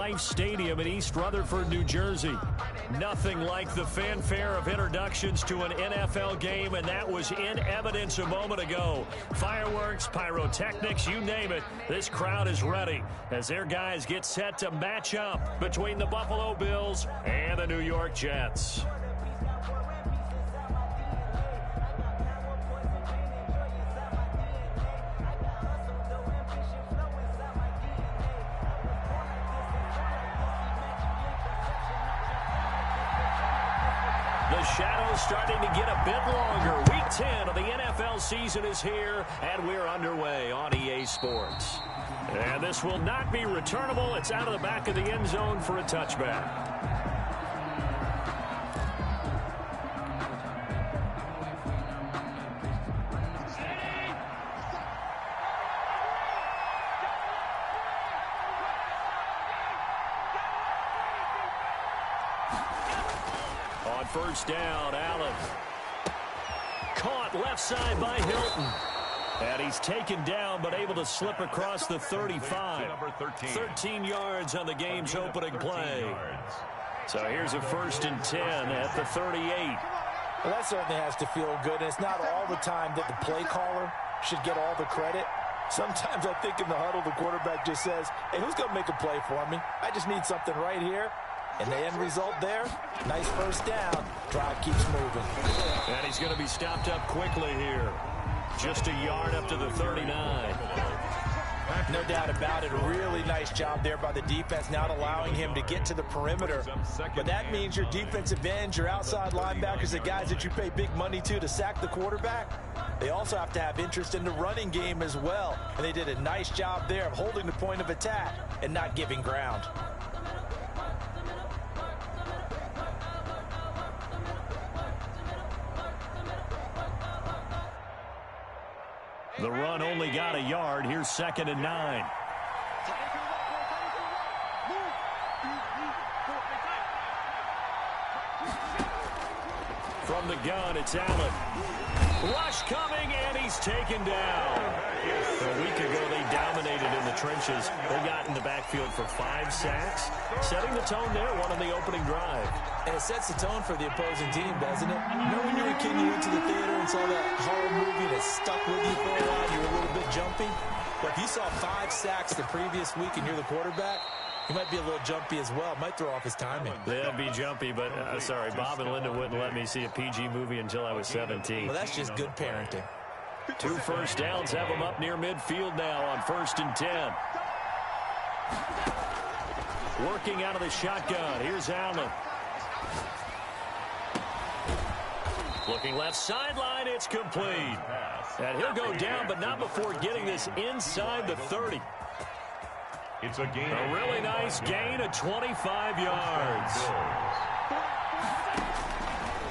MetLife Stadium in East Rutherford, New Jersey. Nothing like the fanfare of introductions to an NFL game, and that was in evidence a moment ago. Fireworks, pyrotechnics, you name it. This crowd is ready as their guys get set to match up between the Buffalo Bills and the New York Jets. The shadow's starting to get a bit longer. Week 10 of the NFL season is here, and we're underway on EA Sports. And this will not be returnable. It's out of the back of the end zone for a touchback. First down, Allen. Caught left side by Hilton. And he's taken down, but able to slip across the 35. 13 yards on the game's opening play. So here's a 1st and 10 at the 38. Well, that certainly has to feel good. And it's not all the time that the play caller should get all the credit. Sometimes I think in the huddle, the quarterback just says, hey, who's going to make a play for me? I just need something right here. And the end result there, nice first down. Drive keeps moving. And he's going to be stopped up quickly here. Just a yard up to the 39. No doubt about it. Really nice job there by the defense, not allowing him to get to the perimeter. But that means your defensive ends, your outside linebackers, the guys that you pay big money to sack the quarterback, they also have to have interest in the running game as well. And they did a nice job there of holding the point of attack and not giving ground. The run only got a yard. Here's 2nd and 9. From the gun, it's Allen. Rush coming, and he's taken down. A week ago, they dominated in the trenches. They got in the backfield for 5 sacks, setting the tone there, one on the opening drive. And it sets the tone for the opposing team, doesn't it? You know when you were a kid, you went to the theater and saw that horror movie that stuck with you for a while, you were a little bit jumpy? But if you saw 5 sacks the previous week and you're the quarterback, he might be a little jumpy as well. Might throw off his timing. Yeah, be jumpy, but sorry, Bob and Linda wouldn't let me see a PG movie until I was 17. Well, that's just good parenting. 2 first downs have them up near midfield now on 1st and 10. Working out of the shotgun. Here's Allen. Looking left sideline, it's complete. And he'll go down, but not before getting this inside the 30. It's a gain. A really nice gain of 25 yards.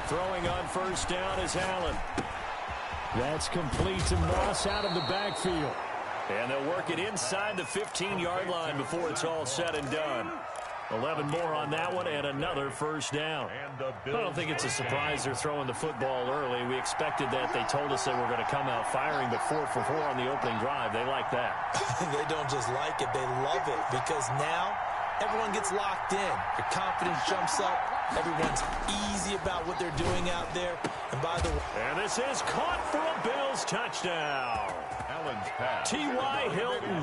Throwing on 1st down is Allen. That's complete to Moss out of the backfield. And they'll work it inside the 15-yard line before it's all said and done. 11 more on that one and another 1st down. I don't think it's a surprise they're throwing the football early. We expected that. They told us they were going to come out firing, but 4 for 4 on the opening drive. They like that. They don't just like it, they love it, because now everyone gets locked in. Your confidence jumps up. Everyone's easy about what they're doing out there. And by the way, and this is caught for a Bills touchdown. T.Y. Hilton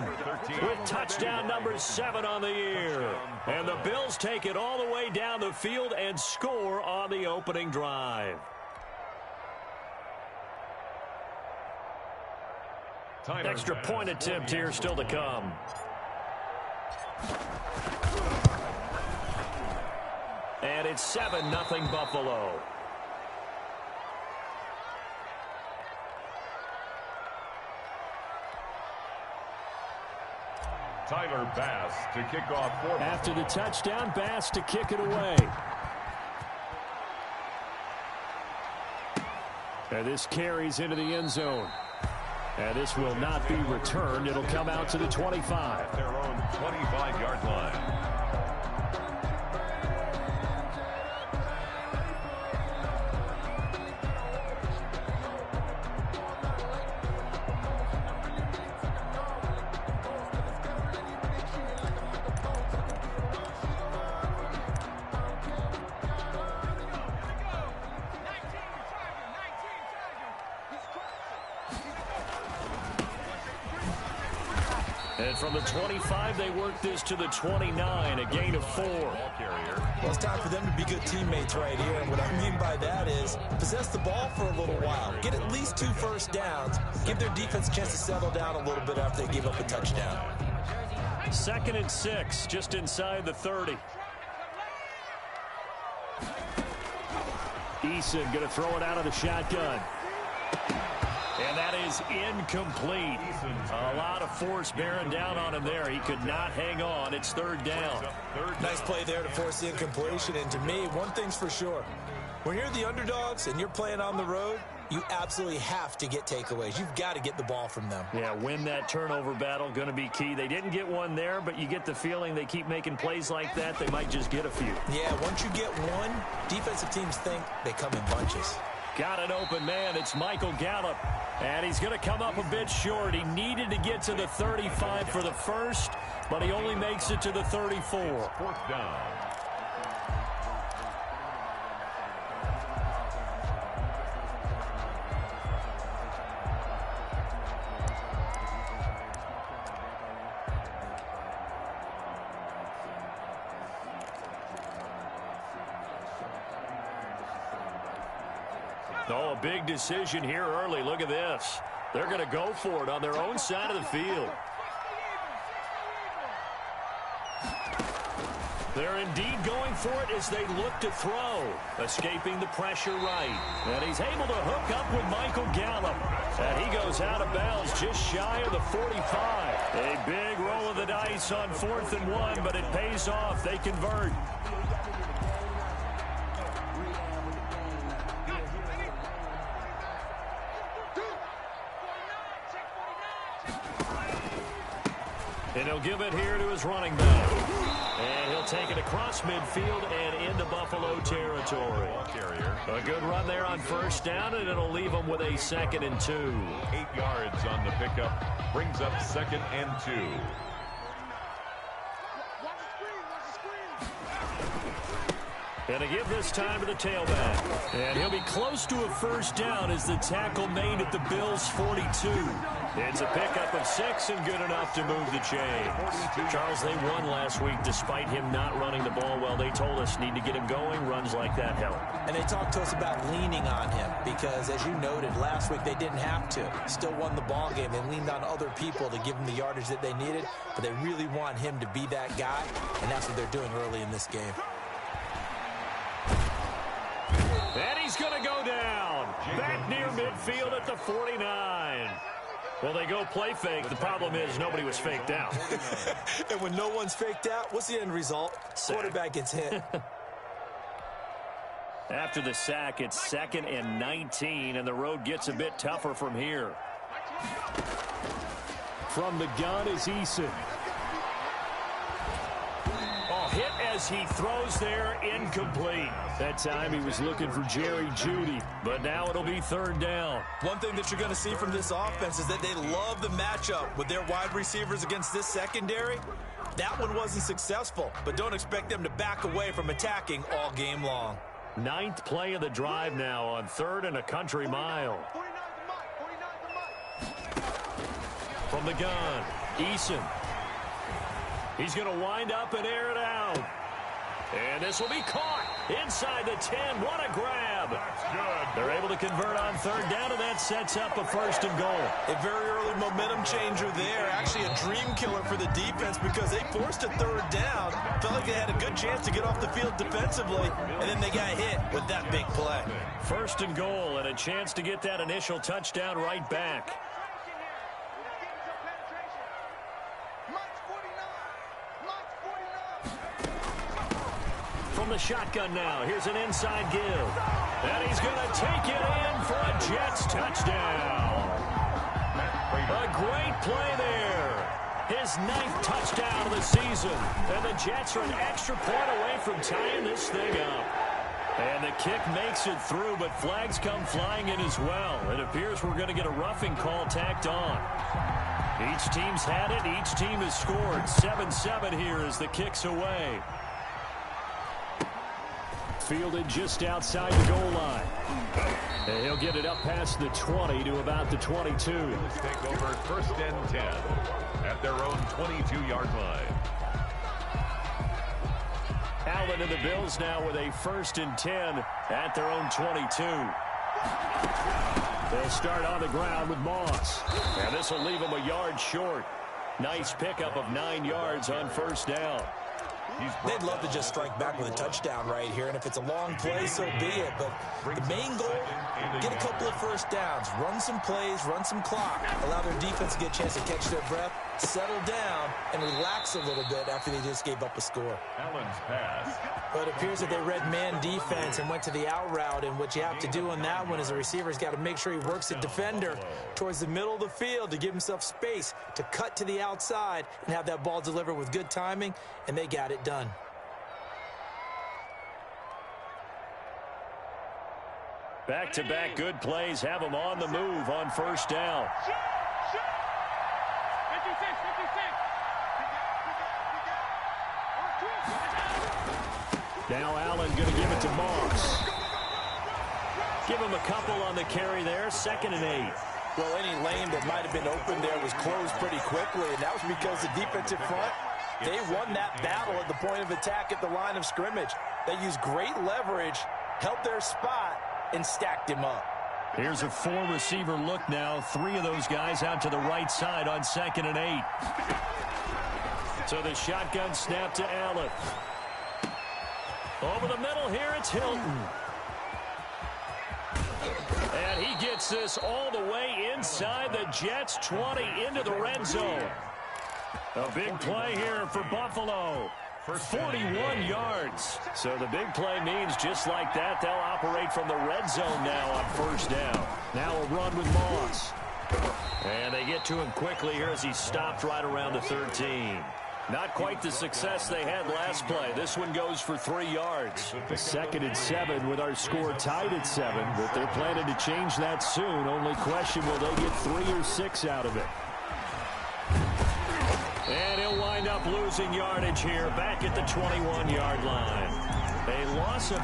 with touchdown number 7 on the year. And the Bills take it all the way down the field and score on the opening drive. Extra point attempt here still to come. And it's 7-0 Buffalo. Tyler Bass to kick off for after the touchdown, Bass to kick it away. And this carries into the end zone. And this will not be returned. It'll come out to the 25. Their own 25-yard line. And from the 25, they work this to the 29, a gain of 4. Well, it's time for them to be good teammates right here. And what I mean by that is possess the ball for a little while. Get at least 2 first downs. Give their defense a chance to settle down a little bit after they give up a touchdown. 2nd and 6, just inside the 30. Eason going to throw it out of the shotgun. And that is incomplete. A lot of force bearing down on him there. He could not hang on. It's 3rd down. Nice play there to force the incompletion. And to me, one thing's for sure. When you're the underdogs and you're playing on the road, you absolutely have to get takeaways. You've got to get the ball from them. Yeah, win that turnover battle, going to be key. They didn't get one there, but you get the feeling they keep making plays like that, they might just get a few. Yeah, once you get one, defensive teams think they come in bunches. Got an open man. It's Michael Gallup. And he's going to come up a bit short. He needed to get to the 35 for the first, but he only makes it to the 34. 4th down. Oh, a big decision here early. Look at this. They're going to go for it on their own side of the field. They're indeed going for it as they look to throw. Escaping the pressure right. And he's able to hook up with Michael Gallup. And he goes out of bounds just shy of the 45. A big roll of the dice on 4th and 1, but it pays off. They convert. And he'll give it here to his running back. And he'll take it across midfield and into Buffalo territory. A good run there on 1st down, and it'll leave them with a 2nd and 2. 8 yards on the pickup. Brings up 2nd and 2. And to give this time to the tailback. And he'll be close to a 1st down as the tackle made at the Bills' 42. It's a pickup of 6 and good enough to move the chains. Charles, they won last week despite him not running the ball well. They told us need to get him going. Runs like that help. And they talked to us about leaning on him because, as you noted, last week they didn't have to. Still won the ball game. They leaned on other people to give them the yardage that they needed, but they really want him to be that guy, and that's what they're doing early in this game. And he's going to go down. Back near midfield at the 49. Well, they go play fake. The problem is nobody was faked out. And when no one's faked out, what's the end result? Sack. Quarterback gets hit. After the sack, it's 2nd and 19, and the road gets a bit tougher from here. From the gun is Eason. Hit as he throws there, incomplete. That time he was looking for Jerry Jeudy, but now it'll be 3rd down. One thing that you're going to see from this offense is that they love the matchup with their wide receivers against this secondary. That one wasn't successful, but don't expect them to back away from attacking all game long. 9th play of the drive now on 3rd and a country mile. From the gun, Eason. He's going to wind up and air it out. And this will be caught inside the 10. What a grab. That's good. They're able to convert on 3rd down, and that sets up a 1st and goal. A very early momentum changer there. Actually a dream killer for the defense because they forced a 3rd down. Felt like they had a good chance to get off the field defensively, and then they got hit with that big play. 1st and goal, and a chance to get that initial touchdown right back. From the shotgun now, here's an inside give. And he's going to take it in for a Jets touchdown. A great play there. His 9th touchdown of the season. And the Jets are an extra point away from tying this thing up. And the kick makes it through, but flags come flying in as well. It appears we're going to get a roughing call tacked on. Each team's had it. Each team has scored. 7-7 here as the kick's away. fielded just outside the goal line. And he'll get it up past the 20 to about the 22. Take over 1st and 10 at their own 22-yard line. Allen and the Bills now with a 1st and 10 at their own 22. They'll start on the ground with Moss. And this will leave them a yard short. Nice pickup of 9 yards on 1st down. They'd love to just strike back with a touchdown right here, and if it's a long play, so be it. But the main goal, get a couple of 1st downs, run some plays, run some clock, allow their defense to get a chance to catch their breath, settle down, and relax a little bit after they just gave up a score. Allen's pass. But it appears that they read man defense and went to the out route, and what you have to do on that one is the receiver's got to make sure he works the defender towards the middle of the field to give himself space to cut to the outside and have that ball delivered with good timing, and they got it done. Back-to-back good plays have them on the move on 1st down. Now Allen going to give it to Moss. Give him a couple on the carry there. 2nd and 8. Well, any lane that might have been open there was closed pretty quickly, and that was because the defensive front, they won that battle at the point of attack at the line of scrimmage. They used great leverage, held their spot, and stacked him up. Here's a 4-receiver look now. 3 of those guys out to the right side on 2nd and 8. So the shotgun snap to Allen. Over the middle here, it's Hilton. And he gets this all the way inside the Jets' 20 into the red zone. A big play here for Buffalo. 41 yards. So the big play means just like that, they'll operate from the red zone now on 1st down. Now a run with Moss. And they get to him quickly here as he stopped right around the 13. Not quite the success they had last play. This one goes for 3 yards. A 2nd and 7 with our score tied at 7, but they're planning to change that soon. Only question, will they get 3 or 6 out of it? And he'll wind up losing yardage here back at the 21-yard line. A loss of 8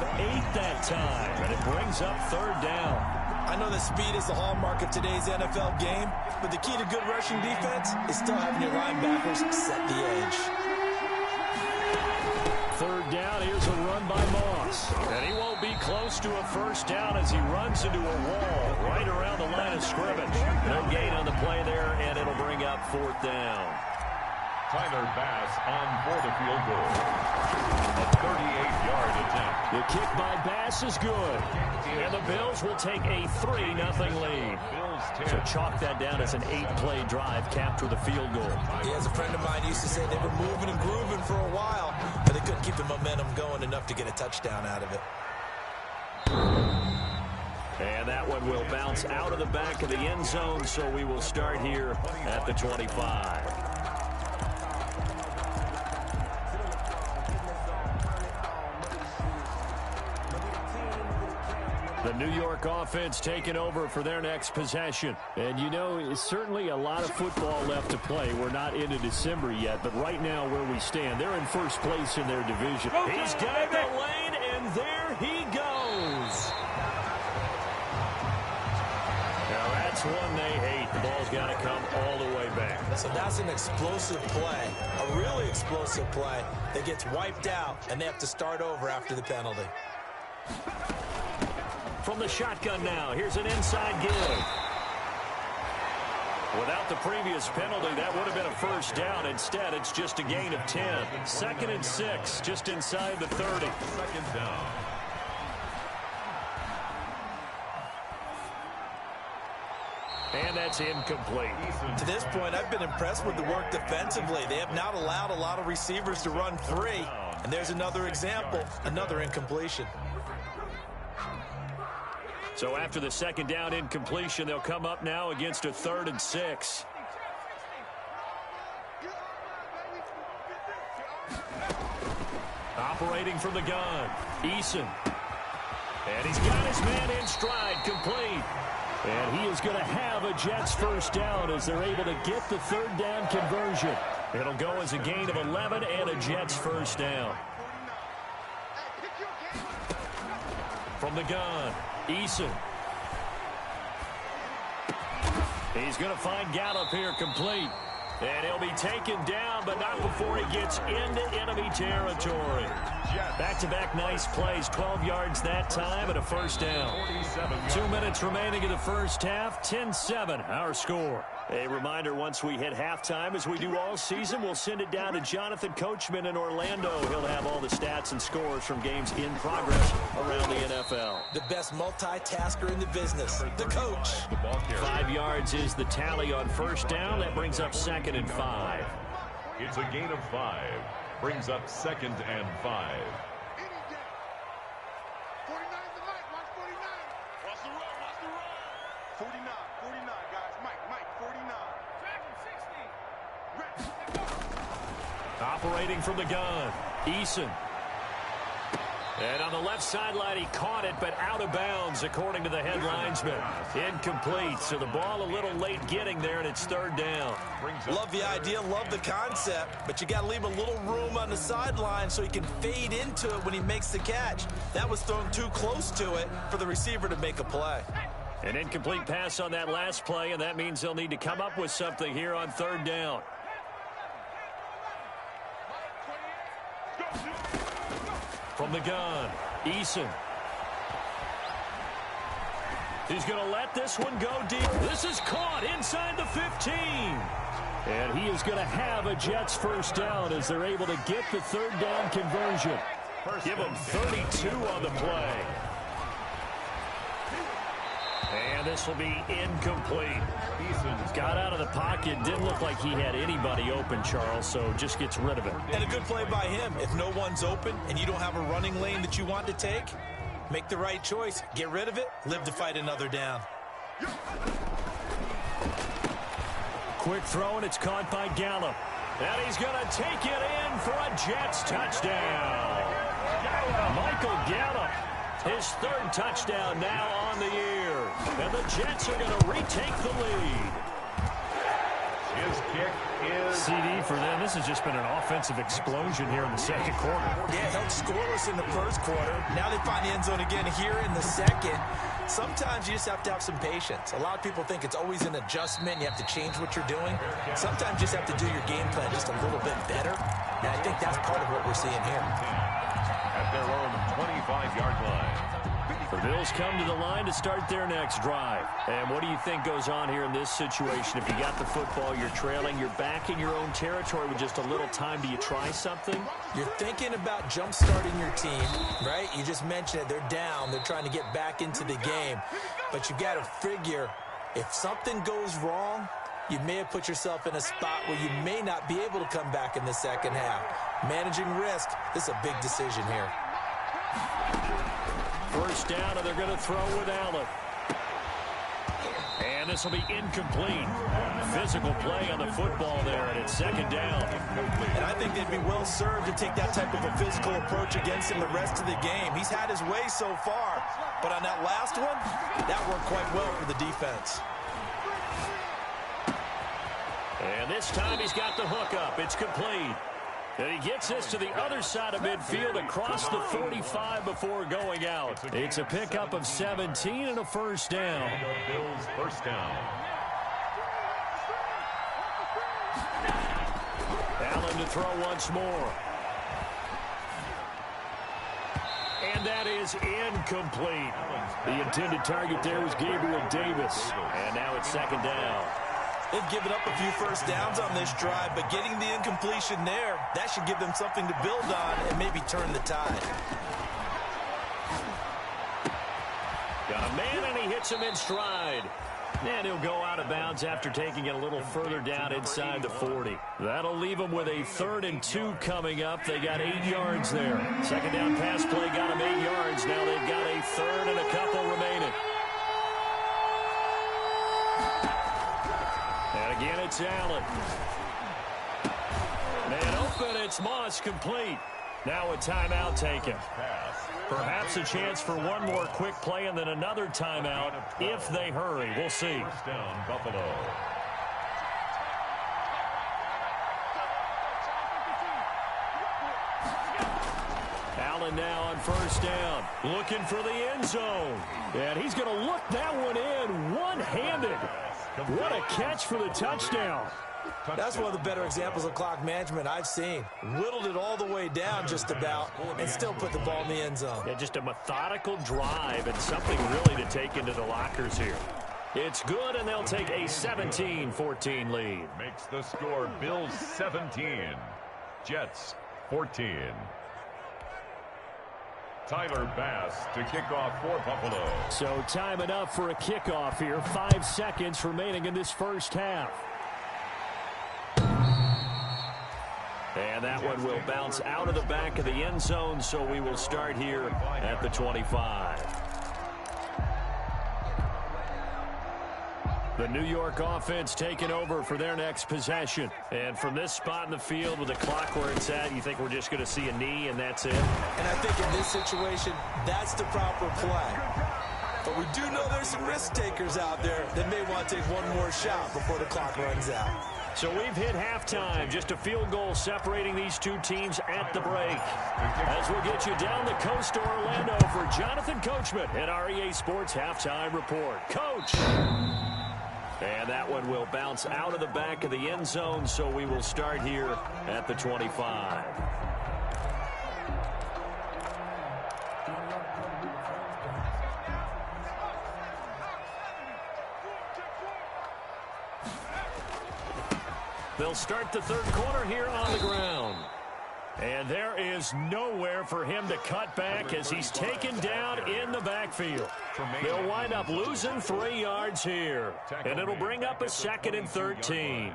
that time, and it brings up 3rd down. I know that speed is the hallmark of today's NFL game, but the key to good rushing defense is still having your linebackers set the edge. 3rd down, here's a run by Moss. And he won't be close to a 1st down as he runs into a wall right around the line of scrimmage. No gain on the play there, and it'll bring up 4th down. Tyler Bass on for the field goal. A 38-yard attempt. The kick by Bass is good. And the Bills will take a 3-0 lead. So chalk that down as an 8-play drive capped with a field goal. Yeah, as a friend of mine used to say, they were moving and grooving for a while, but they couldn't keep the momentum going enough to get a touchdown out of it. And that one will bounce out of the back of the end zone, so we will start here at the 25. The New York offense taking over for their next possession. And, you know, it's certainly a lot of football left to play. We're not into December yet, but right now where we stand, they're in 1st place in their division. He's got the lane, and there he goes. Now, that's one they hate. The ball's got to come all the way back. So that's an explosive play, a really explosive play that gets wiped out, and they have to start over after the penalty. From the shotgun now, here's an inside give. Without the previous penalty, that would have been a 1st down. Instead, it's just a gain of 10. 2nd and 6, just inside the 30. 2nd down. And that's incomplete. To this point, I've been impressed with the work defensively. They have not allowed a lot of receivers to run free. And there's another example, another incompletion. So after the 2nd down incompletion, they'll come up now against a 3rd and 6. Operating from the gun, Eason. And he's got his man in stride, complete. And he is going to have a Jets 1st down as they're able to get the 3rd down conversion. It'll go as a gain of 11 and a Jets 1st down. From the gun, Eason. He's going to find Gallup here complete. And he'll be taken down, but not before he gets into enemy territory. Back-to-back nice plays, 12 yards that time and a first down. 2 minutes remaining in the first half, 10-7 our score. A reminder, once we hit halftime, as we do all season, we'll send it down to Jonathan Coachman in Orlando. He'll have all the stats and scores from games in progress around the NFL. The best multitasker in the business, the coach. 5 yards is the tally on first down. That brings up 2nd and 5. It's a gain of 5. Brings up 2nd and 5. Operating from the gun, Eason. And on the left sideline, he caught it, but out of bounds, according to the head linesman. Incomplete, so the ball a little late getting there, and it's 3rd down. Love the idea, love the concept, but you got to leave a little room on the sideline so he can fade into it when he makes the catch. That was thrown too close to it for the receiver to make a play. An incomplete pass on that last play, and that means they'll need to come up with something here on 3rd down. From the gun, Eason. He's going to let this one go deep. This is caught inside the 15. And he is going to have a Jets first down as they're able to get the 3rd down conversion. Give him 32 on the play. And this will be incomplete. Eason got out of the pocket. Didn't look like he had anybody open, Charles, so just gets rid of it. And a good play by him. If no one's open and you don't have a running lane that you want to take, make the right choice. Get rid of it. Live to fight another down. Quick throw, and it's caught by Gallup. And he's going to take it in for a Jets touchdown. Michael Gallup, his 3rd touchdown now on the year. And the Jets are going to retake the lead. His kick is CD for them. This has just been an offensive explosion here in the 2nd quarter. Yeah, held scoreless in the 1st quarter. Now they find the end zone again here in the 2nd. Sometimes you just have to have some patience. A lot of people think it's always an adjustment. You have to change what you're doing. Sometimes you just have to do your game plan just a little bit better. And I think that's part of what we're seeing here. At their own 25-yard line. The Bills come to the line to start their next drive. And what do you think goes on here in this situation? If you got the football, you're trailing, you're back in your own territory with just a little time. Do you try something? You're thinking about jump-starting your team, right? You just mentioned it. They're down. They're trying to get back into the game. But you got to figure, if something goes wrong, you may have put yourself in a spot where you may not be able to come back in the 2nd half. Managing risk, this is a big decision here. First down, and they're going to throw with Allen. And this will be incomplete. Physical play on the football there, and it's 2nd down. And I think they'd be well served to take that type of a physical approach against him the rest of the game. He's had his way so far, but on that last one, that worked quite well for the defense. And this time he's got the hook up. It's complete. And he gets this to the other side of midfield across the 45 before going out. It's a pickup of 17 and a first down. Bills first down. Allen to throw once more. And that is incomplete. The intended target there was Gabriel Davis. And now it's 2nd down. They've given up a few first downs on this drive, but getting the incompletion there, that should give them something to build on and maybe turn the tide. Got a man, and he hits him in stride. And he'll go out of bounds after taking it a little further down inside the 40. That'll leave him with a 3rd and 2 coming up. They got 8 yards there. 2nd down pass play got him 8 yards. Now they've got a 3rd and a couple remaining. And again, it's Allen. Man open, it's Moss, complete. Now a timeout taken. Perhaps a chance for one more quick play and then another timeout if they hurry. We'll see. First down, Buffalo. Allen now on first down. Looking for the end zone. And he's going to look that one in one-handed. What a catch for the touchdown. That's one of the better examples of clock management I've seen. Whittled it all the way down just about and still put the ball in the end zone. Yeah, just a methodical drive and something really to take into the lockers here. It's good, and they'll take a 17-14 lead. Makes the score Bills 17, Jets 14. Tyler Bass to kick off for Buffalo. So time enough for a kickoff here. 5 seconds remaining in this first half. And that one will bounce out of the back of the end zone, so we will start here at the 25. The New York offense taking over for their next possession. And from this spot in the field with the clock where it's at, you think we're just going to see a knee and that's it? And I think in this situation, that's the proper play. But we do know there's some risk takers out there that may want to take one more shot before the clock runs out. So we've hit halftime. Just a field goal separating these two teams at the break. As we'll get you down the coast to Orlando for Jonathan Coachman at our EA Sports Halftime Report. Coach! And that one will bounce out of the back of the end zone, so we will start here at the 25. They'll start the third quarter here on the ground. And there is nowhere for him to cut back as he's taken down in the backfield. They'll wind up losing 3 yards here. And it'll bring up a 2nd and 13.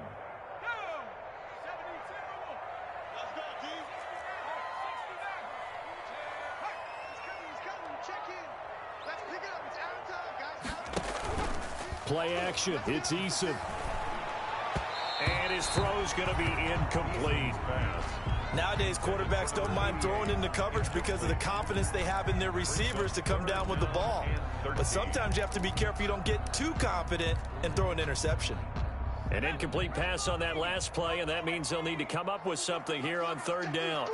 Play action. It's Eason. And his throw's going to be incomplete. Nowadays, quarterbacks don't mind throwing into coverage because of the confidence they have in their receivers to come down with the ball. But sometimes you have to be careful you don't get too confident and throw an interception. An incomplete pass on that last play, and that means they'll need to come up with something here on third down.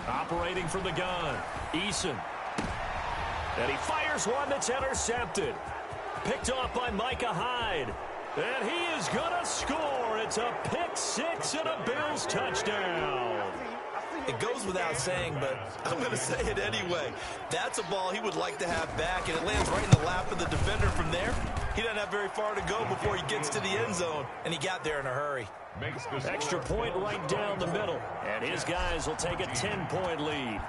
Operating from the gun, Eason. And he fires one that's intercepted. Picked off by Micah Hyde. And he is going to score. It's a pick six and a Bills touchdown. It goes without saying, but I'm going to say it anyway. That's a ball he would like to have back, and it lands right in the lap of the defender from there. He doesn't have very far to go before he gets to the end zone, and he got there in a hurry. Extra point right down the middle, and his guys will take a 10-point lead.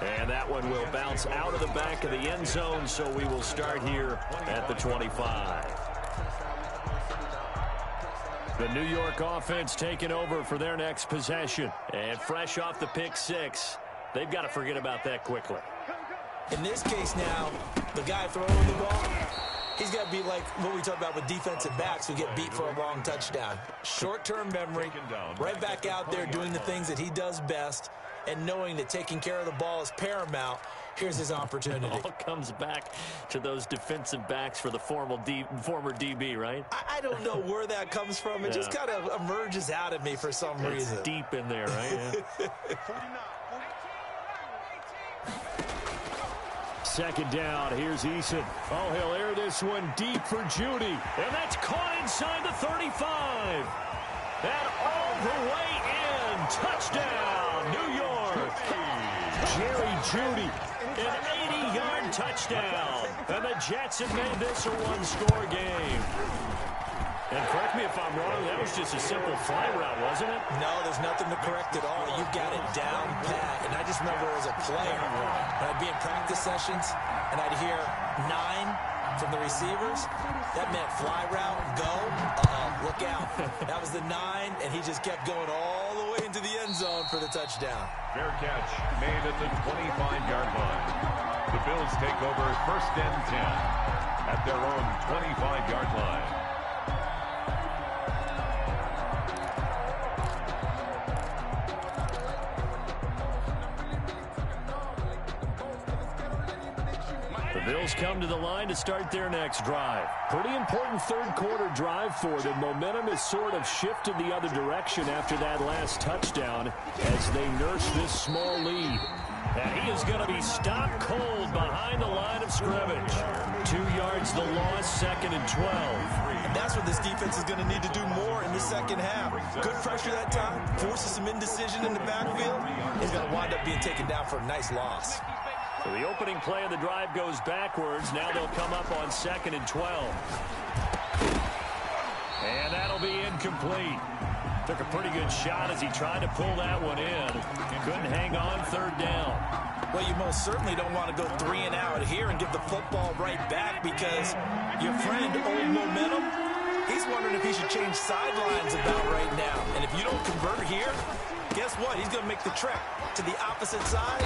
And that one will bounce out of the back of the end zone, so we will start here at the 25. The New York offense taking over for their next possession. And fresh off the pick six, they've got to forget about that quickly. In this case now, the guy throwing the ball, he's got to be like what we talk about with defensive backs who get beat for a long touchdown. Short-term memory, right back out there doing the things that he does best, and knowing that taking care of the ball is paramount. Here's his opportunity. It all comes back to those defensive backs for the former DB, right? I don't know where that comes from. It just kind of emerges out of me for some reason. It's deep in there, right? Yeah. Second down, here's Eason. Oh, he'll air this one deep for Judy. And that's caught inside the 35. And all the way in. Touchdown, New York. Jerry Judy, an 80-yard touchdown. And the Jets have made this a one-score game. And correct me if I'm wrong, that was just a simple fly route, wasn't it? No, there's nothing to correct at all. You got it down pat. And I just remember as a player, when I'd be in practice sessions, and I'd hear 9 from the receivers. That meant fly route, go, look out. That was the 9, and he just kept going all the way into the end zone for the touchdown. Fair catch made at the 25-yard line. The Bills take over 1st and 10 at their own 25-yard line. Bills come to the line to start their next drive. Pretty important third quarter drive for them. Momentum has sort of shifted the other direction after that last touchdown as they nurse this small lead. And he is going to be stopped cold behind the line of scrimmage. 2 yards the loss, 2nd and 12. And that's what this defense is going to need to do more in the second half. Good pressure that time, forces some indecision in the backfield. He's going to wind up being taken down for a nice loss. So the opening play of the drive goes backwards. Now they'll come up on 2nd and 12. And that'll be incomplete. Took a pretty good shot as he tried to pull that one in. Couldn't hang on 3rd down. Well, you most certainly don't want to go 3 and out here and give the football right back because your friend, Old Momentum, he's wondering if he should change sidelines about right now. And if you don't convert here, guess what? He's going to make the trek to the opposite side,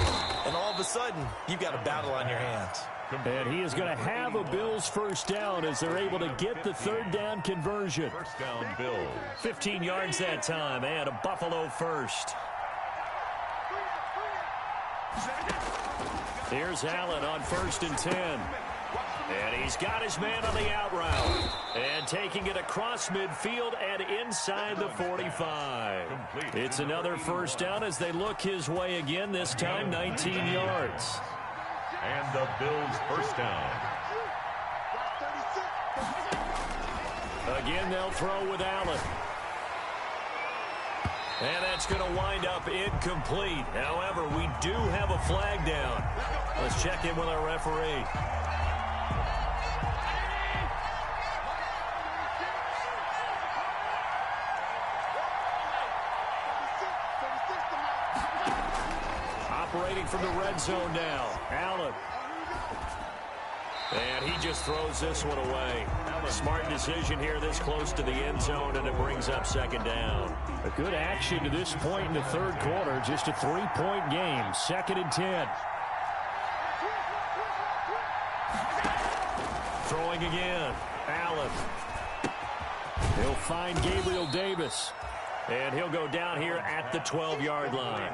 and all of a sudden, you've got a battle on your hands. And he is going to have a Bills first down as they're able to get the 3rd down conversion. First down, Bills. 15 yards that time, and a Buffalo first. Here's Allen on 1st and 10. And he's got his man on the out route. And taking it across midfield and inside the 45. It's another first down as they look his way again, this time 19 yards. And the Bills first down. Again, they'll throw with Allen. And that's going to wind up incomplete. However, we do have a flag down. Let's check in with our referee. Operating from the red zone now. Allen. And he just throws this one away. Smart decision here this close to the end zone, and it brings up 2nd down. A good action to this point in the 3rd quarter. Just a 3-point game. 2nd and 10. Throwing again. Allen. He'll find Gabriel Davis. And he'll go down here at the 12-yard line.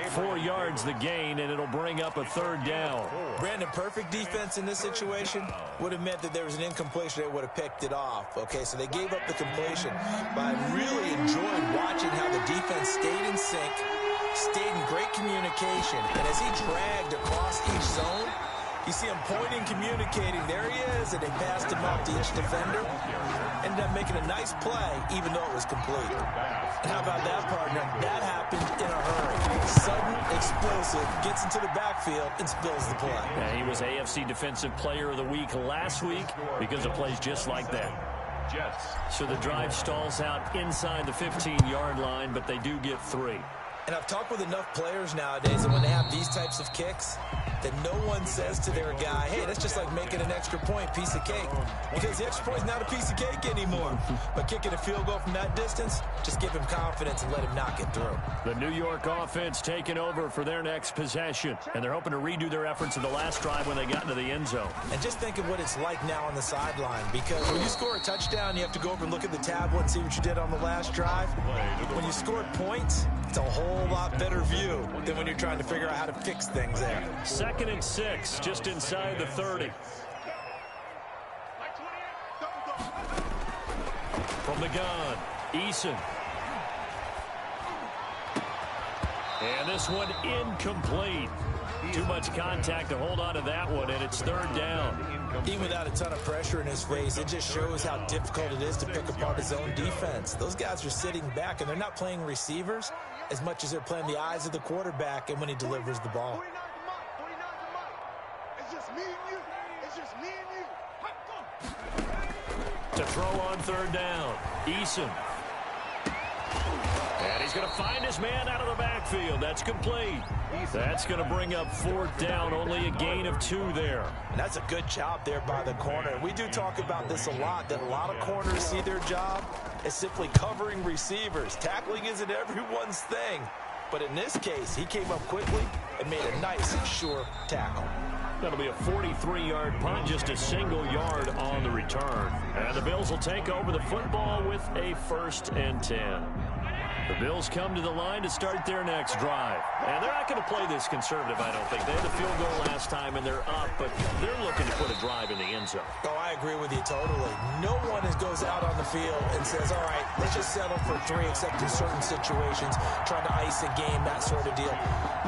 4 yards the gain, and it'll bring up a 3rd down. Brandon, perfect defense in this situation would have meant that there was an incompletion. They would have picked it off. Okay, so they gave up the completion. But I really enjoyed watching how the defense stayed in sync, stayed in great communication. And as he dragged across each zone, you see him pointing, communicating. There he is, and they passed him off to each defender. Ended up making a nice play, even though it was complete. And how about that, partner? That happened in a hurry. Sudden, explosive, gets into the backfield, and spills the play. Yeah, he was AFC Defensive Player of the Week last week because of plays just like that. Jets. So the drive stalls out inside the 15-yard line, but they do get 3. And I've talked with enough players nowadays that when they have these types of kicks, that no one says to their guy, hey, that's just like making an extra point, piece of cake. Because the extra point is not a piece of cake anymore. But kicking a field goal from that distance, just give him confidence and let him knock it through. The New York offense taking over for their next possession. And they're hoping to redo their efforts in the last drive when they got into the end zone. And just think of what it's like now on the sideline. Because when you score a touchdown, you have to go over and look at the tablet and see what you did on the last drive. When you scored points, it's a whole lot better view than when you're trying to figure out how to fix things there. 2nd and 6, just inside the 30. From the gun, Eason. And this one incomplete. Too much contact to hold on to that one, and it's 3rd down. Even without a ton of pressure in his face, it just shows how difficult it is to pick apart his own defense. Those guys are sitting back, and they're not playing receivers as much as they're playing the eyes of the quarterback and when he delivers the ball. To throw on 3rd down, Eason. And he's going to find his man out of the backfield. That's complete. That's going to bring up 4th down, only a gain of 2 there. And that's a good job there by the corner. We do talk about this a lot, that a lot of corners see their job as simply covering receivers. Tackling isn't everyone's thing. But in this case, he came up quickly and made a nice, sure tackle. That'll be a 43-yard punt, just a single yard on the return. And the Bills will take over the football with a 1st and 10. The Bills come to the line to start their next drive. And they're not going to play this conservative, I don't think. They had a field goal last time, and they're up, but they're looking to put a drive in the end zone. Oh, I agree with you totally. No one goes out on the field and says, all right, let's just settle for 3, except in certain situations, trying to ice a game, that sort of deal.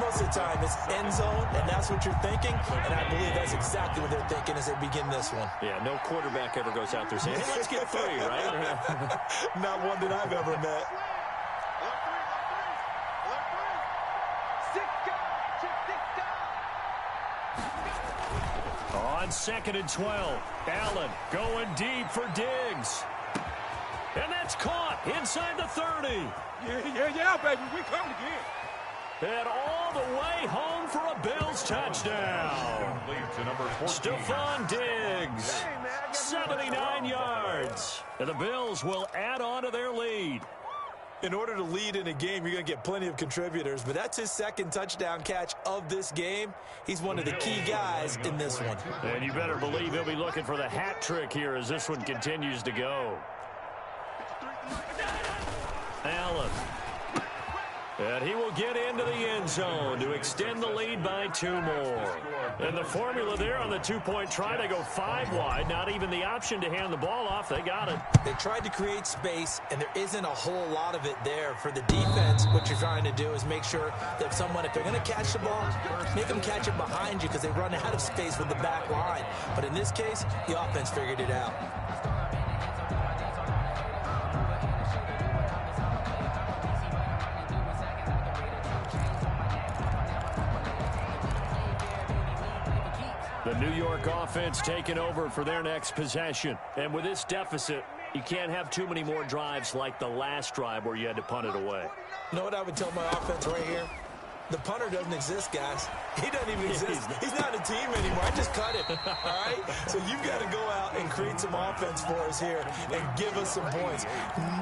Most of the time, it's end zone, and that's what you're thinking, and I believe that's exactly what they're thinking as they begin this one. Yeah, no quarterback ever goes out there saying, hey, let's get 3, right? Not one that I've ever met. On 2nd and 12, Allen going deep for Diggs. And that's caught inside the 30. Yeah, baby, we come again. And all the way home for a Bills touchdown. Stephon Diggs, 79 yards. And the Bills will add on to their lead. In order to lead in a game, you're going to get plenty of contributors, but that's his 2nd touchdown catch of this game. He's one of the key guys in this one. And you better believe he'll be looking for the hat trick here as this one continues to go. Allen. And he will get into the end zone to extend the lead by 2 more. And the formula there on the 2-point try to go 5 wide. Not even the option to hand the ball off. They got it. They tried to create space, and there isn't a whole lot of it there. For the defense, what you're trying to do is make sure that if they're going to catch the ball, make them catch it behind you because they run out of space with the back line. But in this case, the offense figured it out. The New York offense taking over for their next possession. And with this deficit, you can't have too many more drives like the last drive where you had to punt it away. You know what I would tell my offense right here? The punter doesn't exist, guys. He doesn't even exist. He's not a team anymore. I just cut it, all right? So you've got to go out and create some offense for us here and give us some points.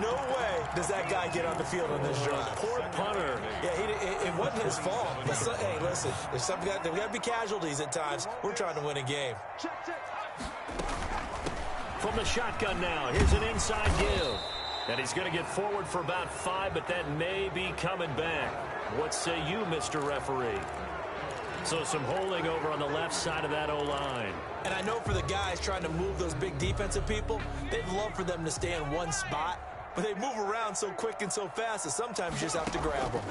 No way does that guy get on the field on this drive. Poor punter. Yeah, it wasn't his fault. But hey, listen, there's got to be casualties at times. We're trying to win a game. From the shotgun now, here's an inside give. And he's going to get forward for about 5, but that may be coming back. What say you, Mr. Referee? So some holding over on the left side of that O-line. And I know for the guys trying to move those big defensive people, they'd love for them to stay in one spot. But they move around so quick and so fast that sometimes you just have to grab them.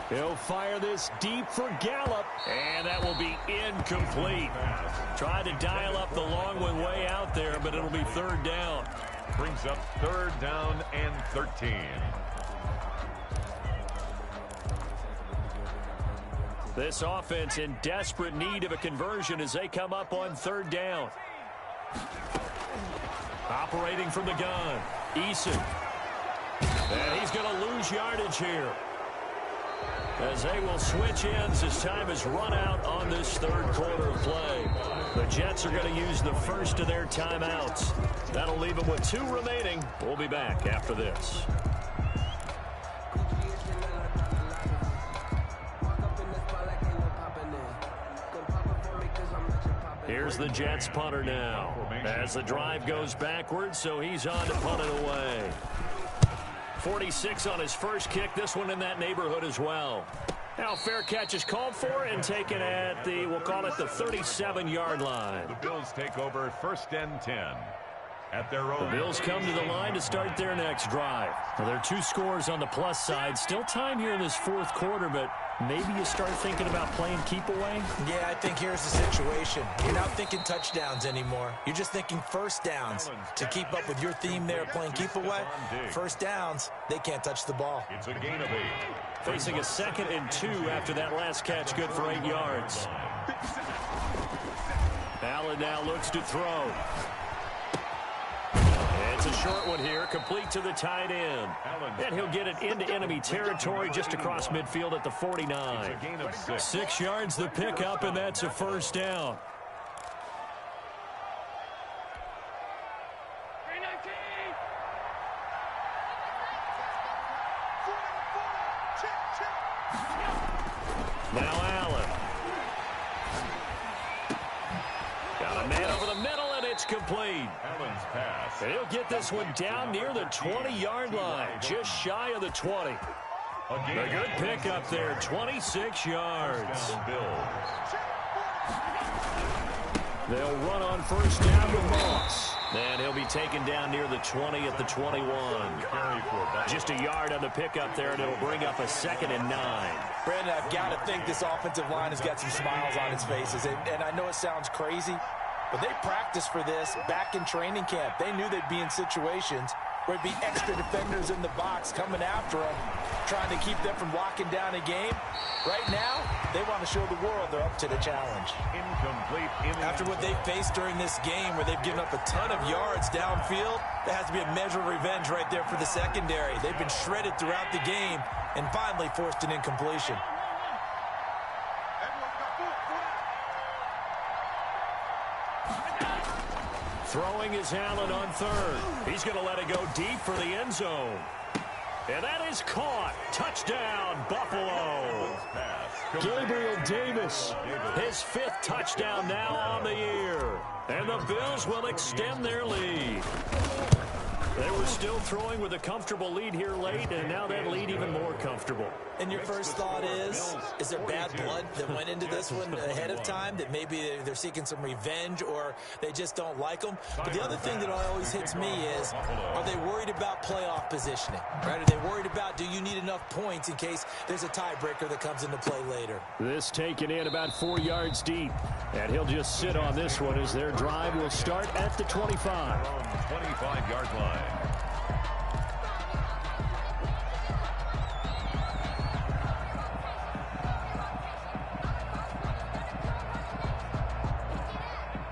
He'll fire this deep for Gallup, and that will be incomplete. Tried to dial up the long one way out there, but it'll be 3rd down. Brings up 3rd down and 13. This offense in desperate need of a conversion as they come up on 3rd down. Operating from the gun, Eason. And he's going to lose yardage here, as they will switch ends as time is run out on this 3rd quarter of play. The Jets are going to use the first of their timeouts. That'll leave them with 2 remaining. We'll be back after this. Here's the Jets punter now, as the drive goes backwards, so he's on to punt it away. 46 on his first kick, this one in that neighborhood as well. Now fair catch is called for and taken at the, we'll call it the 37-yard line. The Bills take over 1st and 10 at their own. The Bills come to the line to start their next drive. Now, there are 2 scores on the plus side. Still time here in this 4th quarter, but maybe you start thinking about playing keep away? Yeah, I think here's the situation. You're not thinking touchdowns anymore. You're just thinking 1st downs. To keep up with your theme there, playing keep away, 1st downs, they can't touch the ball. It's a gain of 8. Facing a 2nd and 2 after that last catch, good for 8 yards. Allen now looks to throw. It's a short one here, complete to the tight end. And he'll get it into enemy territory just across midfield at the 49. 6 yards the pickup, and that's a 1st down. Now Allen. Got a man over the middle, and it's complete. Allen's pass. And he'll get this one down near the 20-yard line, just shy of the 20. A good pickup there, 26 yards. They'll run on first down with Moss. And he'll be taken down near the 20 at the 21. Just a yard on the pickup there, and it'll bring up a 2nd and 9. Brandon, I've got to think this offensive line has got some smiles on its faces. And I know it sounds crazy, but they practiced for this back in training camp. They knew they'd be in situations where it'd be extra defenders in the box coming after them, trying to keep them from locking down a game. Right now, they want to show the world they're up to the challenge. Incomplete. After what they faced during this game where they've given up a ton of yards downfield, there has to be a measure of revenge right there for the secondary. They've been shredded throughout the game and finally forced an incompletion. Throwing is Allen on third. He's going to let it go deep for the end zone. And that is caught. Touchdown, Buffalo. Gabriel Davis, his 5th touchdown now on the year. And the Bills will extend their lead. They were still throwing with a comfortable lead here late, and now that lead even more comfortable. And your first thought is there bad blood that went into this one ahead of time, that maybe they're seeking some revenge or they just don't like them? But the other thing that always hits me is, are they worried about playoff positioning? Right? Are they worried about, do you need enough points in case there's a tiebreaker that comes into play later? This taken in about 4 yards deep, and he'll just sit on this one as their drive will start at the 25. 25-yard line.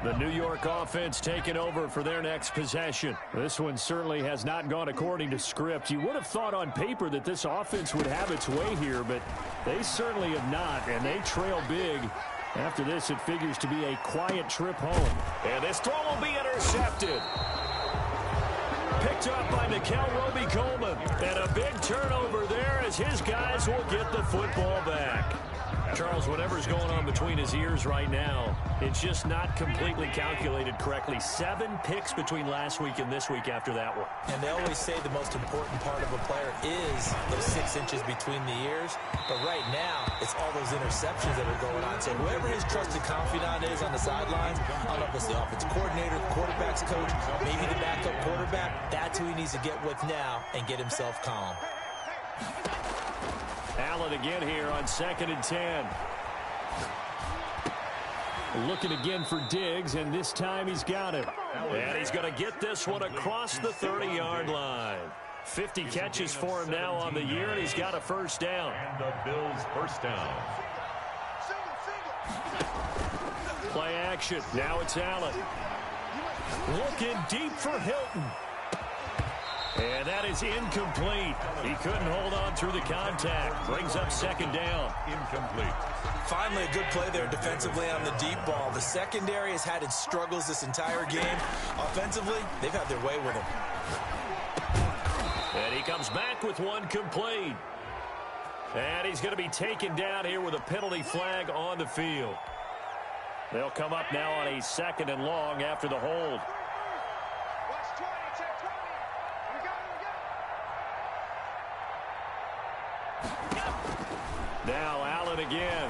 The New York offense taking over for their next possession. This one certainly has not gone according to script. You would have thought on paper that this offense would have its way here, but they certainly have not, and they trail big. After this, it figures to be a quiet trip home. And this throw will be intercepted. Picked up by Mikel Roby-Coleman. And a big turnover there as his guys will get the football back. Charles, whatever's going on between his ears right now, it's just not completely calculated correctly. 7 picks between last week and this week after that one. And they always say the most important part of a player is those 6 inches between the ears. But right now, it's all those interceptions that are going on. So whoever his trusted confidant is on the sidelines, I don't know if it's the offensive coordinator, the quarterback's coach, maybe the backup quarterback, that's who he needs to get with now and get himself calm. Allen again here on 2nd and 10. Looking again for Diggs, and this time he's got it. And he's going to get this one across the 30-yard line. 50 catches for him now on the year, and he's got a first down. And the Bills first down. Play action. Now it's Allen. Looking deep for Hilton. And that is incomplete. He couldn't hold on through the contact. Brings up 2nd down. Incomplete. Finally, a good play there defensively on the deep ball. The secondary has had its struggles this entire game. Offensively, they've had their way with him. And he comes back with one complete. And he's going to be taken down here with a penalty flag on the field. They'll come up now on a 2nd and long after the hold. Now Allen again.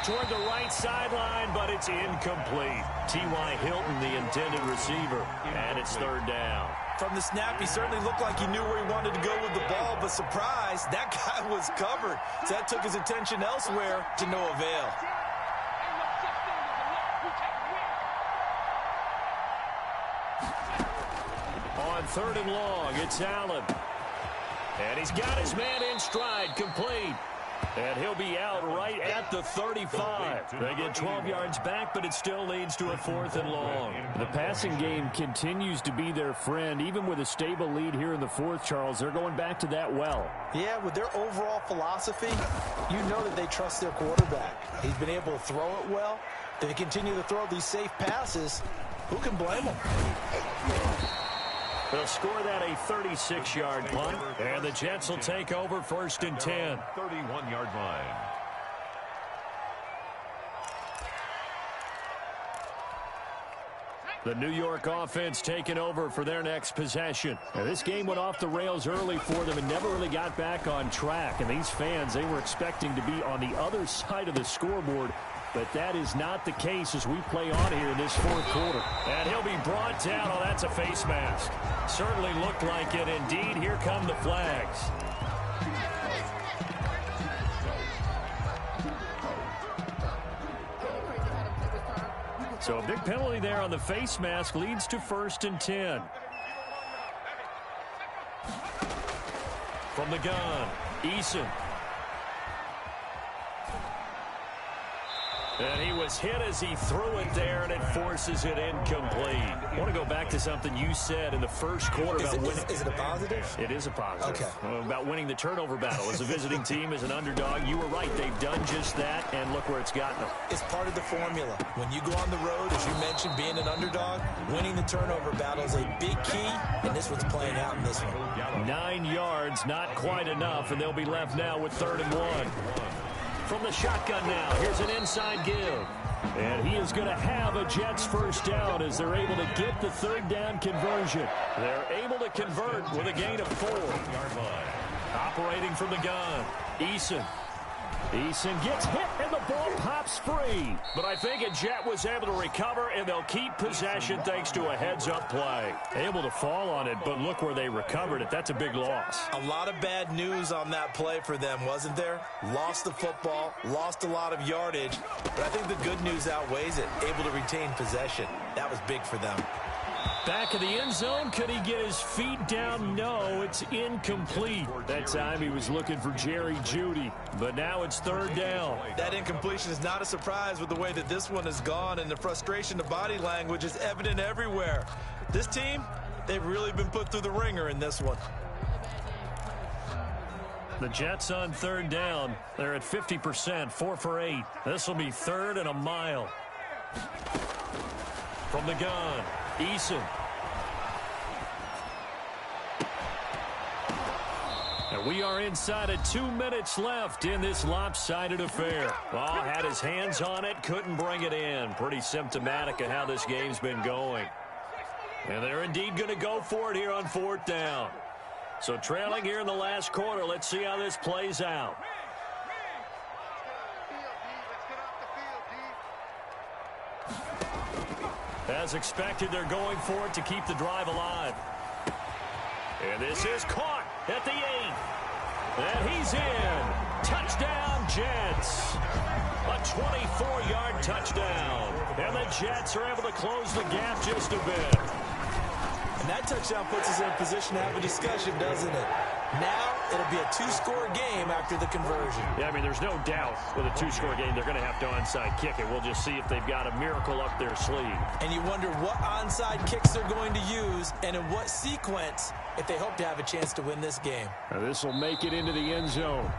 Toward the right sideline, but it's incomplete. T.Y. Hilton, the intended receiver, and it's 3rd down. From the snap, he certainly looked like he knew where he wanted to go with the ball, but surprise, that guy was covered. So that took his attention elsewhere to no avail. On 3rd and long, it's Allen. And he's got his man in stride, complete. And he'll be out right at the 35. They get 12 yards back, but it still leads to a 4th and long. The passing game continues to be their friend. Even with a stable lead here in the 4th, Charles, they're going back to that well. Yeah, with their overall philosophy, you know that they trust their quarterback. He's been able to throw it well. If they continue to throw these safe passes, who can blame them? They'll score that a 36-yard punt, and the Jets will take over 1st and 10. 31-yard line. The New York offense taking over for their next possession. Now, this game went off the rails early for them and never really got back on track. And these fans, they were expecting to be on the other side of the scoreboard. But that is not the case as we play on here in this fourth quarter. And he'll be brought down. Oh, that's a face mask. Certainly looked like it. Indeed, here come the flags. So a big penalty there on the face mask leads to 1st and 10. From the gun, Eason. And he was hit as he threw it there, and it forces it incomplete. I want to go back to something you said in the first quarter about winning. Is it a positive? It is a positive. Okay. About winning the turnover battle. As a visiting team, as an underdog, you were right. They've done just that, and look where it's gotten them. It's part of the formula. When you go on the road, as you mentioned, being an underdog, winning the turnover battle is a big key, and this one's playing out in this one. 9 yards, not quite enough, and they'll be left now with 3rd and 1. From the shotgun now, here's an inside give. And he is going to have a Jets first down as they're able to get the 3rd down conversion. They're able to convert with a gain of 4. Operating from the gun, Eason. Eason gets hit, and the ball pops free. But I think a Jet was able to recover, and they'll keep possession thanks to a heads-up play. Able to fall on it, but look where they recovered it. That's a big loss. A lot of bad news on that play for them, wasn't there? Lost the football, lost a lot of yardage, but I think the good news outweighs it. Able to retain possession. That was big for them. Back of the end zone, could he get his feet down? No, it's incomplete. That time he was looking for Jerry Jeudy, but now it's 3rd down. That incompletion is not a surprise with the way that this one has gone, and the frustration of body language is evident everywhere. This team, they've really been put through the ringer in this one. The Jets on 3rd down. They're at 50%, 4 for 8. This will be 3rd and a mile. From the gun, Eason. And we are inside of 2 minutes left in this lopsided affair. Well, had his hands on it, couldn't bring it in. Pretty symptomatic of how this game's been going. And they're indeed going to go for it here on 4th down. So trailing here in the last quarter, let's see how this plays out. As expected, they're going for it to keep the drive alive. And this is caught at the 8. And he's in. Touchdown, Jets. A 24-yard touchdown. And the Jets are able to close the gap just a bit. And that touchdown puts us in a position to have a discussion, doesn't it? Now it'll be a 2-score game after the conversion. Yeah, I mean, there's no doubt with a 2-score game they're going to have to onside kick it. We'll just see if they've got a miracle up their sleeve. And you wonder what onside kicks they're going to use and in what sequence if they hope to have a chance to win this game. Now this will make it into the end zone.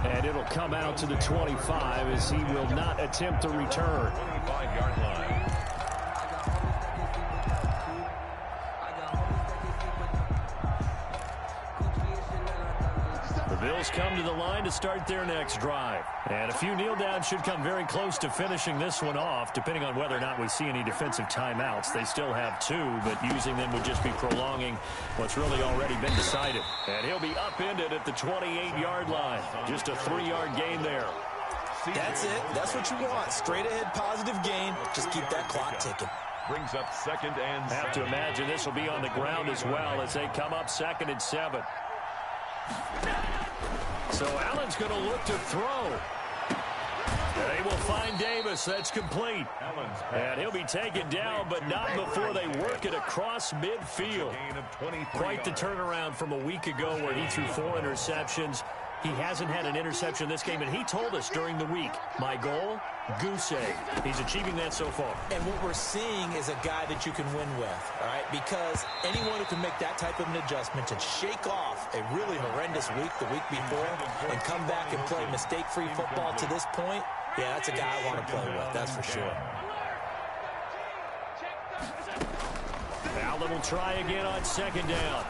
And it'll come out to the 25 as he will not attempt the return. 25-yard line. Bills come to the line to start their next drive. And a few kneel downs should come very close to finishing this one off, depending on whether or not we see any defensive timeouts. They still have 2, but using them would just be prolonging what's really already been decided. And he'll be upended at the 28-yard line. Just a 3-yard gain there. That's it. That's what you want. Straight ahead positive gain. Just keep that clock ticking. Brings up 2nd and 7. I have to imagine this will be on the ground as well as they come up 2nd and 7. So Allen's going to look to throw. They will find Davis. That's complete. And he'll be taken down, but not before they work it across midfield. Quite the turnaround from a week ago where he threw 4 interceptions. He hasn't had an interception this game, and he told us during the week, my goal, goose egg. He's achieving that so far. And what we're seeing is a guy that you can win with, all right? Because anyone who can make that type of an adjustment and shake off a really horrendous week the week before and come back and play mistake-free football to this point, yeah, that's a guy I want to play with, that's for sure. Allen will try again on 2nd down.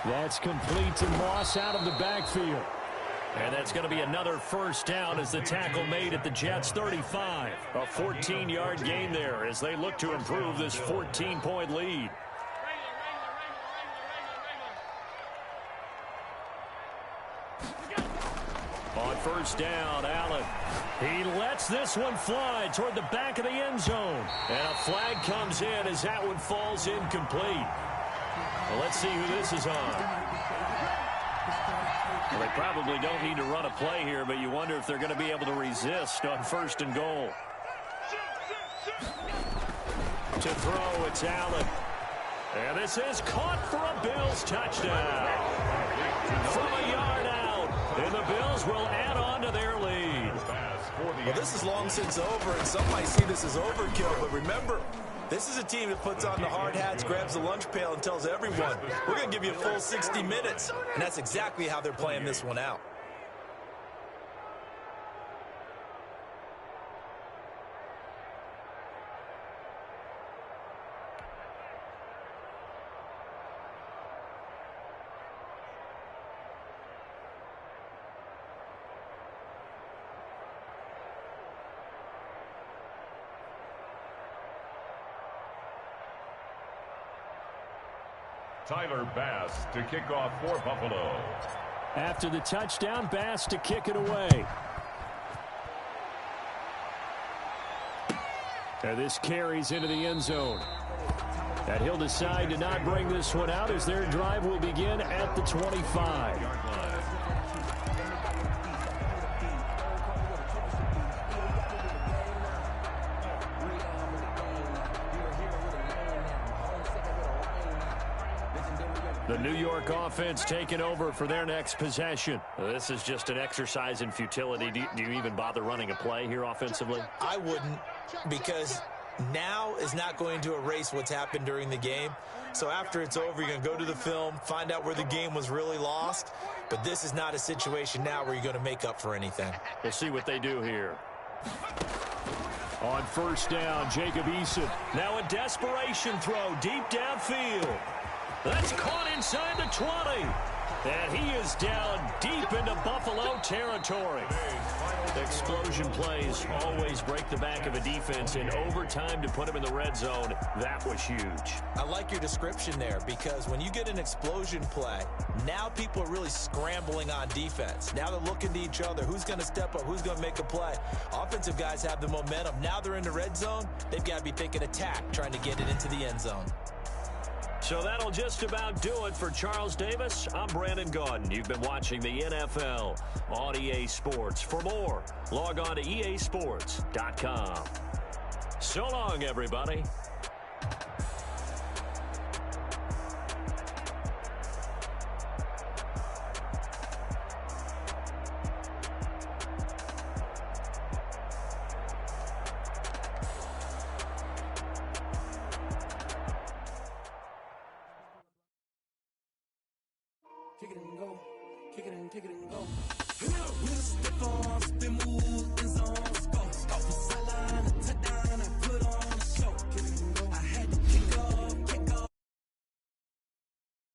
That's complete to Moss out of the backfield. And that's going to be another first down as the tackle made at the Jets' 35. A 14-yard gain there as they look to improve this 14-point lead. On first down, Allen. He lets this one fly toward the back of the end zone. And a flag comes in as that one falls incomplete. Well, let's see who this is on. Well, they probably don't need to run a play here, but you wonder if they're going to be able to resist on first and goal. To throw, it's Allen. And this is caught for a Bills touchdown. From a yard out. And the Bills will add on to their lead. Well, this is long since over, and some might see this as overkill, but remember, this is a team that puts on the hard hats, grabs the lunch pail, and tells everyone, we're going to give you a full 60 minutes. And that's exactly how they're playing this one out. Tyler Bass to kick off for Buffalo. After the touchdown, Bass to kick it away. And this carries into the end zone. And he'll decide to not bring this one out as their drive will begin at the 25. The New York offense taking over for their next possession. This is just an exercise in futility. Do you even bother running a play here offensively? I wouldn't, because now is not going to erase what's happened during the game. So after it's over, you're going to go to the film, find out where the game was really lost. But this is not a situation now where you're going to make up for anything. We'll see what they do here. On first down, Jacob Eason. Now a desperation throw deep downfield. That's caught inside the 20. And he is down deep into Buffalo territory. Explosion plays always break the back of a defense. In overtime to put him in the red zone, that was huge. I like your description there, because when you get an explosion play, now people are really scrambling on defense. Now they're looking to each other. Who's going to step up? Who's going to make a play? Offensive guys have the momentum. Now they're in the red zone. They've got to be thinking attack, trying to get it into the end zone. So that'll just about do it for Charles Davis. I'm Brandon Gaudin. You've been watching the NFL on EA Sports. For more, log on to easports.com. So long, everybody. Kick it and go. Kick it and go.